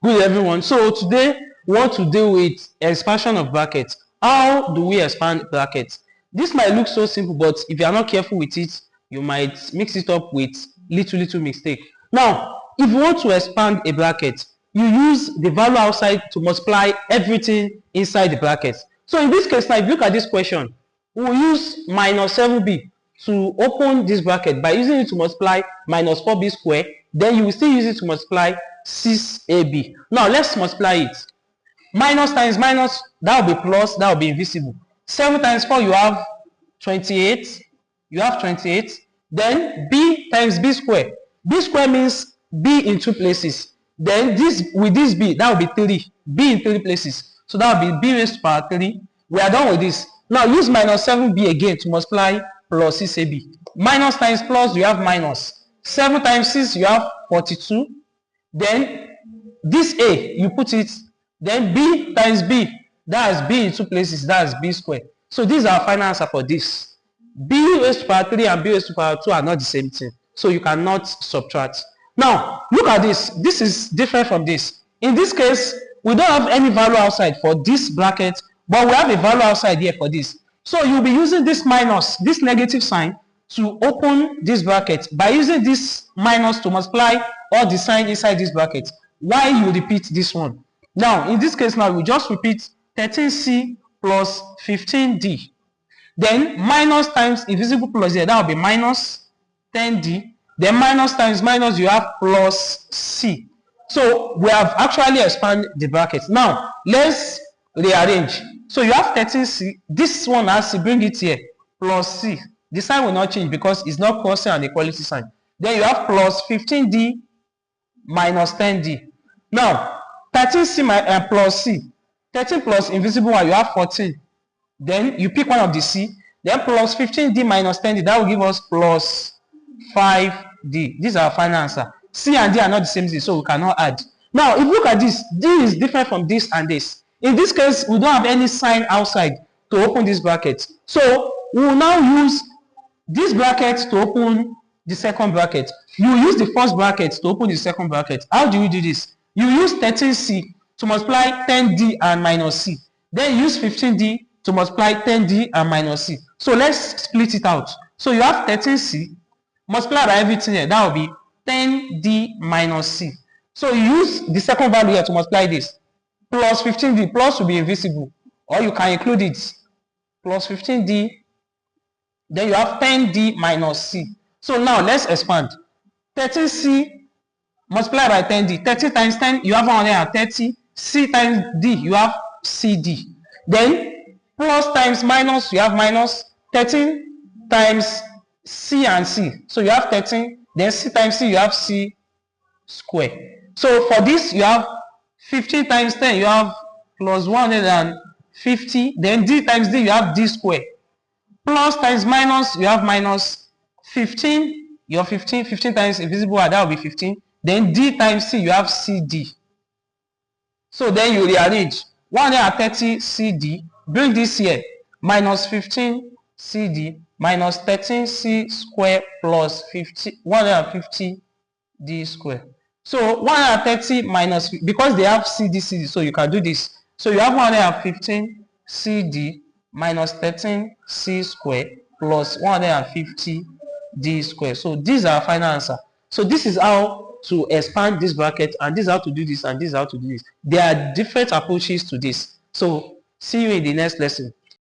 Good everyone. So today we want to deal with expansion of brackets. How do we expand brackets? This might look so simple, but if you are not careful with it, you might mix it up with little mistake. Now, if you want to expand a bracket, you use the value outside to multiply everything inside the bracket. So in this case now, if you look at this question, we will use minus 7b to open this bracket by using it to multiply minus 4b squared. Then you will still use it to multiply 6ab. Now let's multiply it. Minus times minus, that will be plus, that will be invisible. 7 times 4, you have 28. You have 28. Then b times b squared. B squared means b in 2 places. Then this with this b, that will be 3. B in 3 places. So that will be b raised to power 3. We are done with this. Now use minus 7b again to multiply plus 6ab. Minus times plus, you have minus. 7 times 6, you have 42. Then this a, you put it. Then b times b, that is b in 2 places, that is b squared. So this is our final answer for this. B raised to power 3 and b raised to power 2 are not the same thing. So you cannot subtract. Now, look at this. This is different from this. In this case, we don't have any value outside for this bracket, but we have a value outside here for this. So you'll be using this minus, this negative sign, to open this bracket by using this minus to multiply all the sign inside this bracket. Why you repeat this one? Now, in this case now, we just repeat 13c plus 15d. Then minus times invisible plus here, that will be minus 10d. Then minus times minus, you have plus c. So we have actually expanded the bracket. Now, let's rearrange. So you have 13c. This one has to bring it here, plus c. The sign will not change because it's not crossing an equality sign. Then you have plus 15d minus 10d. Now, 13c plus c. 13 plus invisible one, you have 14. Then you pick one of the c. Then plus 15d minus 10d, that will give us plus 5d. This is our final answer. C and D are not the same thing, so we cannot add. Now, if you look at this, D is different from this and this. In this case, we don't have any sign outside to open this bracket. So, we will now use this bracket to open the second bracket. You use the first bracket to open the second bracket. How do you do this? You use 13c to multiply 10d and minus c. Then use 15d to multiply 10d and minus c. So, let's split it out. So, you have 13c multiplied by everything here. That will be 10d minus c. So you use the second value here to multiply this. Plus 15d, plus will be invisible. Or you can include it. Plus 15d. Then you have 10d minus c. So now let's expand. 13c multiplied by 10d. 30 times 10, you have 130. C times d, you have cd. Then plus times minus, you have minus 13 times c and c. So you have 13. Then c times c, you have c square. So for this, you have 15 times 10, you have plus 150. Then d times d, you have d square. Plus times minus, you have minus 15. You have 15. 15 times invisible, that will be 15. Then d times c, you have cd. So then you rearrange 130 cd. Bring this here. Minus 15 cd. Minus 13c square plus 150 d square. So 130 minus, because they have cd, so you can do this. So you have 115 cd minus 13c square plus 150 d square. So this is our final answer. So this is how to expand this bracket, and this is how to do this, and this is how to do this. There are different approaches to this. So see you in the next lesson.